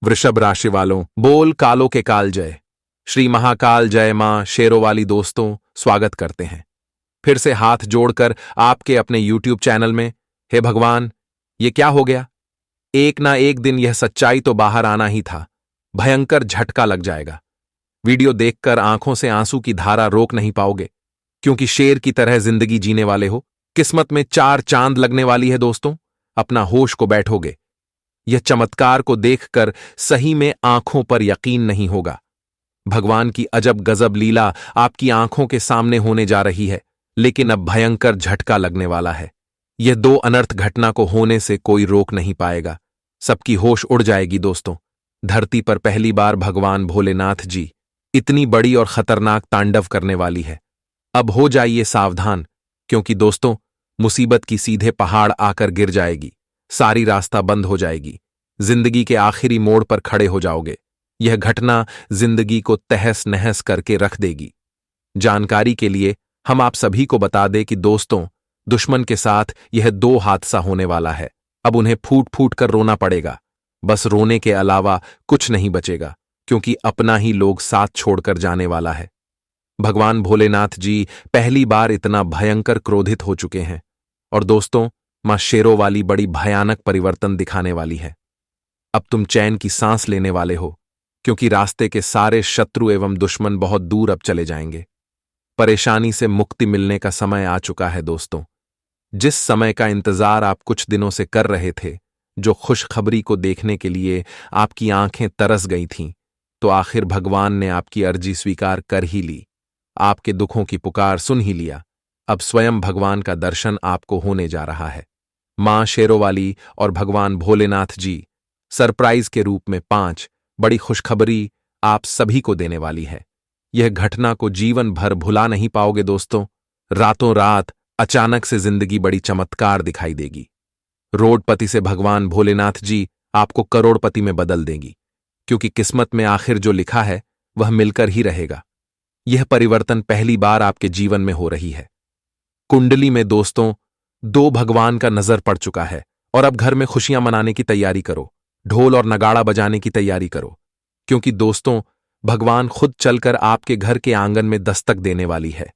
वृषभ राशि वालों, बोल कालों के काल जय। श्री महाकाल जय मां शेरों वाली दोस्तों, स्वागत करते हैं फिर से हाथ जोड़कर आपके अपने YouTube चैनल में। हे भगवान, ये क्या हो गया? एक ना एक दिन यह सच्चाई तो बाहर आना ही था। भयंकर झटका लग जाएगा। वीडियो देखकर आंखों से आंसू की धारा रोक नहीं पाओगे, क्योंकि शेर की तरह जिंदगी जीने वाले हो। किस्मत में 4 चांद लगने वाली है दोस्तों। अपना होश को बैठोगे। यह चमत्कार को देखकर सही में आंखों पर यकीन नहीं होगा। भगवान की अजब गजब लीला आपकी आंखों के सामने होने जा रही है, लेकिन अब भयंकर झटका लगने वाला है। यह 2 अनर्थ घटना को होने से कोई रोक नहीं पाएगा। सबकी होश उड़ जाएगी दोस्तों। धरती पर पहली बार भगवान भोलेनाथ जी इतनी बड़ी और खतरनाक तांडव करने वाली है। अब हो जाइए सावधान, क्योंकि दोस्तों मुसीबत की सीधे पहाड़ आकर गिर जाएगी। सारी रास्ता बंद हो जाएगी। जिंदगी के आखिरी मोड़ पर खड़े हो जाओगे। यह घटना जिंदगी को तहस नहस करके रख देगी। जानकारी के लिए हम आप सभी को बता दें कि दोस्तों, दुश्मन के साथ यह 2 हादसा होने वाला है। अब उन्हें फूट फूट कर रोना पड़ेगा। बस रोने के अलावा कुछ नहीं बचेगा, क्योंकि अपना ही लोग साथ छोड़कर जाने वाला है। भगवान भोलेनाथ जी पहली बार इतना भयंकर क्रोधित हो चुके हैं। और दोस्तों, मां शेरों वाली बड़ी भयानक परिवर्तन दिखाने वाली है। अब तुम चैन की सांस लेने वाले हो, क्योंकि रास्ते के सारे शत्रु एवं दुश्मन बहुत दूर अब चले जाएंगे। परेशानी से मुक्ति मिलने का समय आ चुका है दोस्तों। जिस समय का इंतजार आप कुछ दिनों से कर रहे थे, जो खुशखबरी को देखने के लिए आपकी आंखें तरस गई थीं, तो आखिर भगवान ने आपकी अर्जी स्वीकार कर ही ली। आपके दुखों की पुकार सुन ही लिया। अब स्वयं भगवान का दर्शन आपको होने जा रहा है। मां शेरों वाली और भगवान भोलेनाथ जी सरप्राइज के रूप में 5 बड़ी खुशखबरी आप सभी को देने वाली है। यह घटना को जीवन भर भुला नहीं पाओगे दोस्तों। रातों रात अचानक से जिंदगी बड़ी चमत्कार दिखाई देगी। रोडपति से भगवान भोलेनाथ जी आपको करोड़पति में बदल देंगी, क्योंकि किस्मत में आखिर जो लिखा है वह मिलकर ही रहेगा। यह परिवर्तन पहली बार आपके जीवन में हो रही है। कुंडली में दोस्तों 2 भगवान का नजर पड़ चुका है, और अब घर में खुशियां मनाने की तैयारी करो। ढोल और नगाड़ा बजाने की तैयारी करो, क्योंकि दोस्तों भगवान खुद चलकर आपके घर के आंगन में दस्तक देने वाली है।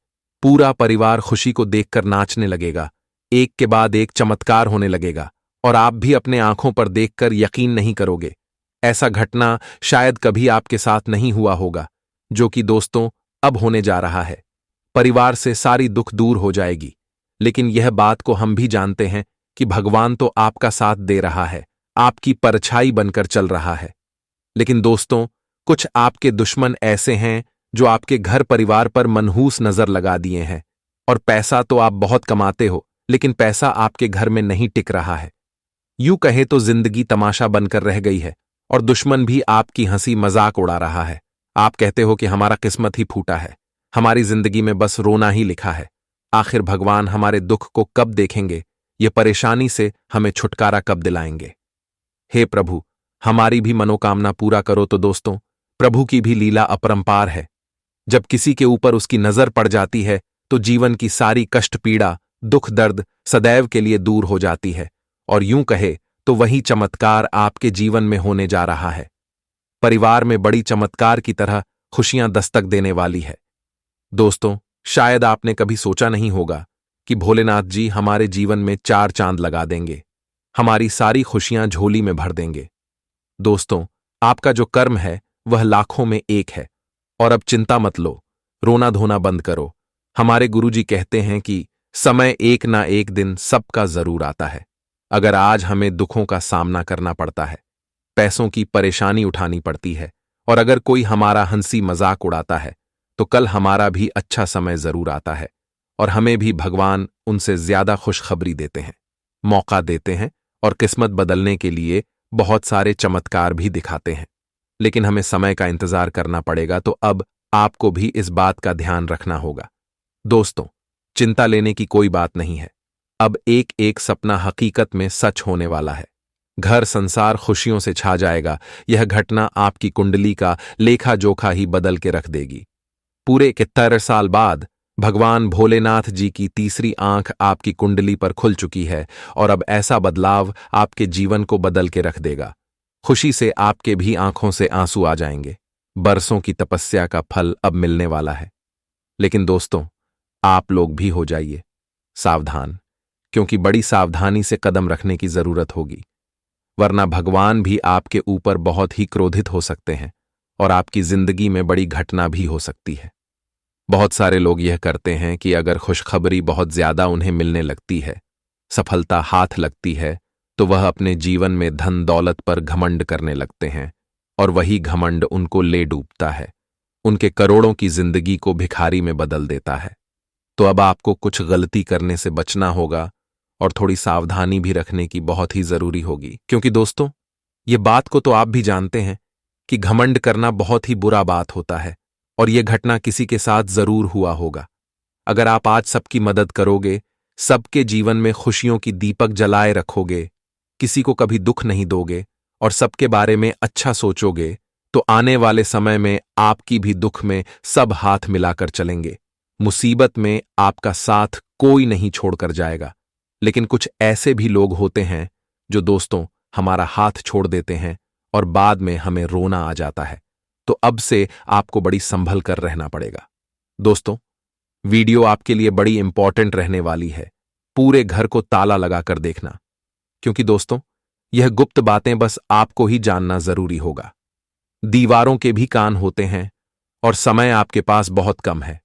पूरा परिवार खुशी को देखकर नाचने लगेगा। एक के बाद एक चमत्कार होने लगेगा, और आप भी अपने आंखों पर देखकर यकीन नहीं करोगे। ऐसा घटना शायद कभी आपके साथ नहीं हुआ होगा, जो कि दोस्तों अब होने जा रहा है। परिवार से सारी दुख दूर हो जाएगी। लेकिन यह बात को हम भी जानते हैं कि भगवान तो आपका साथ दे रहा है, आपकी परछाई बनकर चल रहा है। लेकिन दोस्तों, कुछ आपके दुश्मन ऐसे हैं जो आपके घर परिवार पर मनहूस नजर लगा दिए हैं। और पैसा तो आप बहुत कमाते हो, लेकिन पैसा आपके घर में नहीं टिक रहा है। यूं कहे तो जिंदगी तमाशा बनकर रह गई है, और दुश्मन भी आपकी हंसी मजाक उड़ा रहा है। आप कहते हो कि हमारा किस्मत ही फूटा है, हमारी जिंदगी में बस रोना ही लिखा है। आखिर भगवान हमारे दुख को कब देखेंगे? ये परेशानी से हमें छुटकारा कब दिलाएंगे? हे प्रभु, हमारी भी मनोकामना पूरा करो। तो दोस्तों, प्रभु की भी लीला अपरंपार है। जब किसी के ऊपर उसकी नजर पड़ जाती है, तो जीवन की सारी कष्ट पीड़ा दुख दर्द सदैव के लिए दूर हो जाती है। और यूं कहे तो वही चमत्कार आपके जीवन में होने जा रहा है। परिवार में बड़ी चमत्कार की तरह खुशियां दस्तक देने वाली है। दोस्तों, शायद आपने कभी सोचा नहीं होगा कि भोलेनाथ जी हमारे जीवन में 4 चांद लगा देंगे, हमारी सारी खुशियां झोली में भर देंगे। दोस्तों, आपका जो कर्म है वह लाखों में एक है। और अब चिंता मत लो, रोना धोना बंद करो। हमारे गुरुजी कहते हैं कि समय एक ना एक दिन सबका जरूर आता है। अगर आज हमें दुखों का सामना करना पड़ता है, पैसों की परेशानी उठानी पड़ती है, और अगर कोई हमारा हंसी मजाक उड़ाता है, तो कल हमारा भी अच्छा समय जरूर आता है। और हमें भी भगवान उनसे ज्यादा खुशखबरी देते हैं, मौका देते हैं, और किस्मत बदलने के लिए बहुत सारे चमत्कार भी दिखाते हैं। लेकिन हमें समय का इंतजार करना पड़ेगा। तो अब आपको भी इस बात का ध्यान रखना होगा। दोस्तों, चिंता लेने की कोई बात नहीं है। अब एक एक सपना हकीकत में सच होने वाला है। घर संसार खुशियों से छा जाएगा। यह घटना आपकी कुंडली का लेखा जोखा ही बदल के रख देगी। पूरे 71 साल बाद भगवान भोलेनाथ जी की तीसरी आंख आपकी कुंडली पर खुल चुकी है, और अब ऐसा बदलाव आपके जीवन को बदल के रख देगा। खुशी से आपके भी आंखों से आंसू आ जाएंगे। बरसों की तपस्या का फल अब मिलने वाला है। लेकिन दोस्तों, आप लोग भी हो जाइए सावधान, क्योंकि बड़ी सावधानी से कदम रखने की जरूरत होगी, वरना भगवान भी आपके ऊपर बहुत ही क्रोधित हो सकते हैं और आपकी जिंदगी में बड़ी घटना भी हो सकती है। बहुत सारे लोग यह करते हैं कि अगर खुशखबरी बहुत ज्यादा उन्हें मिलने लगती है, सफलता हाथ लगती है, तो वह अपने जीवन में धन दौलत पर घमंड करने लगते हैं और वही घमंड उनको ले डूबता है, उनके करोड़ों की जिंदगी को भिखारी में बदल देता है। तो अब आपको कुछ गलती करने से बचना होगा और थोड़ी सावधानी भी रखने की बहुत ही जरूरी होगी, क्योंकि दोस्तों, ये बात को तो आप भी जानते हैं कि घमंड करना बहुत ही बुरा बात होता है और यह घटना किसी के साथ जरूर हुआ होगा। अगर आप आज सबकी मदद करोगे, सबके जीवन में खुशियों की दीपक जलाए रखोगे, किसी को कभी दुख नहीं दोगे और सबके बारे में अच्छा सोचोगे, तो आने वाले समय में आपकी भी दुख में सब हाथ मिलाकर चलेंगे। मुसीबत में आपका साथ कोई नहीं छोड़कर जाएगा। लेकिन कुछ ऐसे भी लोग होते हैं जो दोस्तों हमारा हाथ छोड़ देते हैं और बाद में हमें रोना आ जाता है। तो अब से आपको बड़ी संभल कर रहना पड़ेगा। दोस्तों, वीडियो आपके लिए बड़ी इंपॉर्टेंट रहने वाली है। पूरे घर को ताला लगाकर देखना, क्योंकि दोस्तों, यह गुप्त बातें बस आपको ही जानना जरूरी होगा। दीवारों के भी कान होते हैं और समय आपके पास बहुत कम है।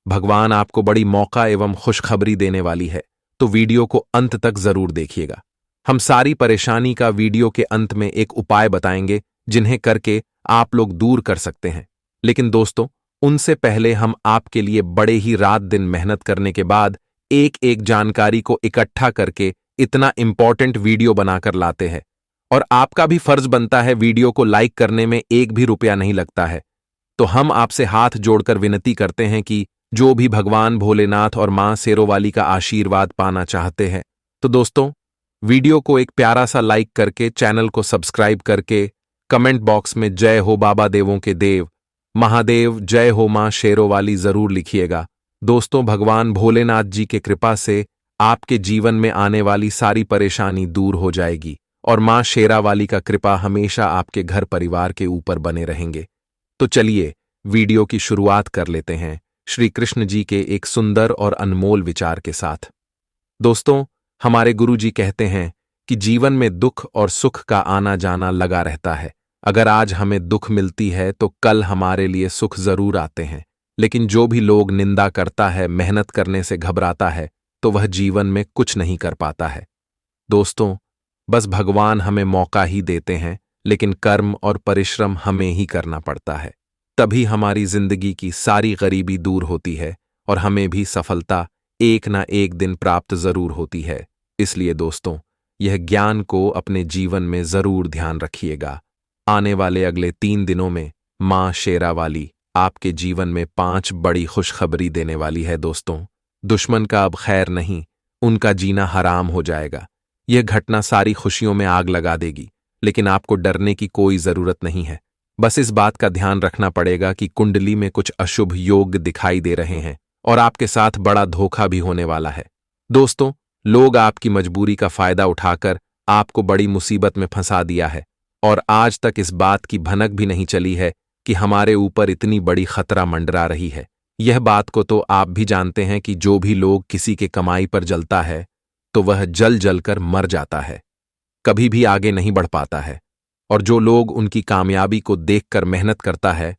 भगवान आपको बड़ी मौका एवं खुशखबरी देने वाली है, तो वीडियो को अंत तक जरूर देखिएगा। हम सारी परेशानी का वीडियो के अंत में एक उपाय बताएंगे, जिन्हें करके आप लोग दूर कर सकते हैं। लेकिन दोस्तों, उनसे पहले हम आपके लिए बड़े ही रात दिन मेहनत करने के बाद एक एक जानकारी को इकट्ठा करके इतना इंपॉर्टेंट वीडियो बनाकर लाते हैं। और आपका भी फर्ज बनता है, वीडियो को लाइक करने में एक भी रुपया नहीं लगता है। तो हम आपसे हाथ जोड़कर विनती करते हैं कि जो भी भगवान भोलेनाथ और मां शेरोवाली का आशीर्वाद पाना चाहते हैं, तो दोस्तों, वीडियो को एक प्यारा सा लाइक करके, चैनल को सब्सक्राइब करके, कमेंट बॉक्स में जय हो बाबा देवों के देव, महादेव, जय हो मां शेरोवाली जरूर लिखिएगा। दोस्तों, भगवान भोलेनाथ जी के कृपा से आपके जीवन में आने वाली सारी परेशानी दूर हो जाएगी और मां शेरावाली का कृपा हमेशा आपके घर परिवार के ऊपर बने रहेंगे। तो चलिए वीडियो की शुरुआत कर लेते हैं श्री कृष्ण जी के एक सुंदर और अनमोल विचार के साथ। दोस्तों, हमारे गुरु जी कहते हैं कि जीवन में दुख और सुख का आना जाना लगा रहता है। अगर आज हमें दुख मिलती है तो कल हमारे लिए सुख जरूर आते हैं। लेकिन जो भी लोग निंदा करता है, मेहनत करने से घबराता है, तो वह जीवन में कुछ नहीं कर पाता है। दोस्तों, बस भगवान हमें मौका ही देते हैं, लेकिन कर्म और परिश्रम हमें ही करना पड़ता है। तभी हमारी जिंदगी की सारी गरीबी दूर होती है और हमें भी सफलता एक ना एक दिन प्राप्त जरूर होती है। इसलिए दोस्तों, यह ज्ञान को अपने जीवन में जरूर ध्यान रखिएगा। आने वाले अगले 3 दिनों में मां शेरावाली आपके जीवन में 5 बड़ी खुशखबरी देने वाली है। दोस्तों, दुश्मन का अब खैर नहीं, उनका जीना हराम हो जाएगा। यह घटना सारी खुशियों में आग लगा देगी, लेकिन आपको डरने की कोई जरूरत नहीं है। बस इस बात का ध्यान रखना पड़ेगा कि कुंडली में कुछ अशुभ योग दिखाई दे रहे हैं और आपके साथ बड़ा धोखा भी होने वाला है। दोस्तों, लोग आपकी मजबूरी का फायदा उठाकर आपको बड़ी मुसीबत में फंसा दिया है और आज तक इस बात की भनक भी नहीं चली है कि हमारे ऊपर इतनी बड़ी खतरा मंडरा रही है। यह बात को तो आप भी जानते हैं कि जो भी लोग किसी के कमाई पर जलता है, तो वह जल जलकर मर जाता है, कभी भी आगे नहीं बढ़ पाता है। और जो लोग उनकी कामयाबी को देखकर मेहनत करता है,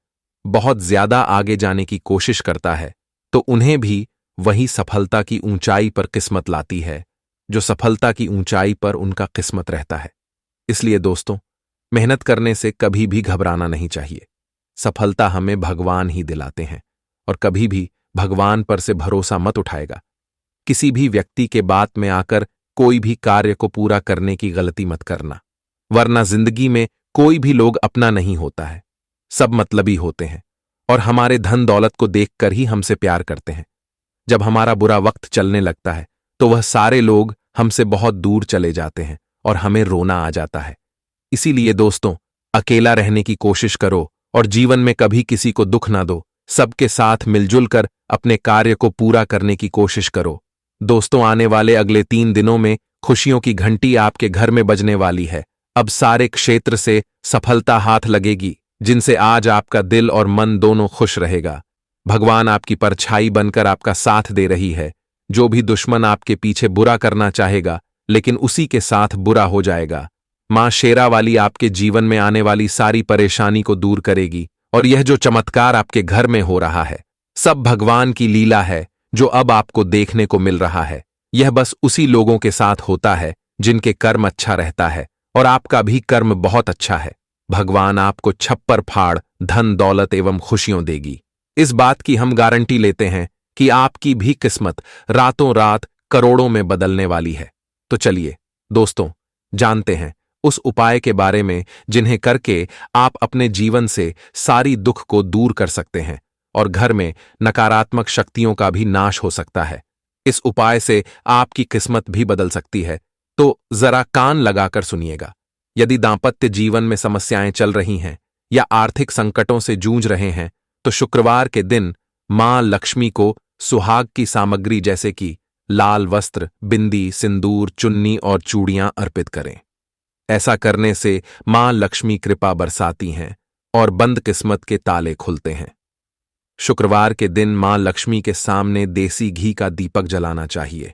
बहुत ज्यादा आगे जाने की कोशिश करता है, तो उन्हें भी वही सफलता की ऊंचाई पर किस्मत लाती है, जो सफलता की ऊंचाई पर उनका किस्मत रहता है। इसलिए दोस्तों, मेहनत करने से कभी भी घबराना नहीं चाहिए। सफलता हमें भगवान ही दिलाते हैं और कभी भी भगवान पर से भरोसा मत उठाएगा। किसी भी व्यक्ति के बात में आकर कोई भी कार्य को पूरा करने की गलती मत करना, वरना जिंदगी में कोई भी लोग अपना नहीं होता है। सब मतलबी होते हैं और हमारे धन दौलत को देखकर ही हमसे प्यार करते हैं। जब हमारा बुरा वक्त चलने लगता है, तो वह सारे लोग हमसे बहुत दूर चले जाते हैं और हमें रोना आ जाता है। इसीलिए दोस्तों, अकेला रहने की कोशिश करो और जीवन में कभी किसी को दुख ना दो। सबके साथ मिलजुल कर अपने कार्य को पूरा करने की कोशिश करो। दोस्तों, आने वाले अगले 3 दिनों में खुशियों की घंटी आपके घर में बजने वाली है। अब सारे क्षेत्र से सफलता हाथ लगेगी, जिनसे आज आपका दिल और मन दोनों खुश रहेगा। भगवान आपकी परछाई बनकर आपका साथ दे रही है। जो भी दुश्मन आपके पीछे बुरा करना चाहेगा, लेकिन उसी के साथ बुरा हो जाएगा। मां शेरावाली आपके जीवन में आने वाली सारी परेशानी को दूर करेगी, और यह जो चमत्कार आपके घर में हो रहा है, सब भगवान की लीला है जो अब आपको देखने को मिल रहा है। यह बस उसी लोगों के साथ होता है जिनके कर्म अच्छा रहता है, और आपका भी कर्म बहुत अच्छा है। भगवान आपको छप्पर फाड़ धन दौलत एवं खुशियों देगी। इस बात की हम गारंटी लेते हैं कि आपकी भी किस्मत रातों रात करोड़ों में बदलने वाली है। तो चलिए दोस्तों, जानते हैं उस उपाय के बारे में जिन्हें करके आप अपने जीवन से सारी दुख को दूर कर सकते हैं और घर में नकारात्मक शक्तियों का भी नाश हो सकता है। इस उपाय से आपकी किस्मत भी बदल सकती है, तो जरा कान लगाकर सुनिएगा। यदि दांपत्य जीवन में समस्याएं चल रही हैं या आर्थिक संकटों से जूझ रहे हैं, तो शुक्रवार के दिन मां लक्ष्मी को सुहाग की सामग्री जैसे कि लाल वस्त्र, बिंदी, सिंदूर, चुन्नी और चूड़ियां अर्पित करें। ऐसा करने से मां लक्ष्मी कृपा बरसाती हैं और बंद किस्मत के ताले खुलते हैं। शुक्रवार के दिन मां लक्ष्मी के सामने देसी घी का दीपक जलाना चाहिए।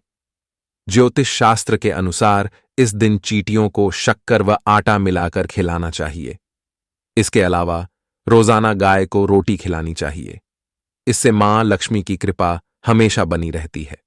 ज्योतिष शास्त्र के अनुसार इस दिन चींटियों को शक्कर व आटा मिलाकर खिलाना चाहिए। इसके अलावा रोजाना गाय को रोटी खिलानी चाहिए। इससे मां लक्ष्मी की कृपा हमेशा बनी रहती है।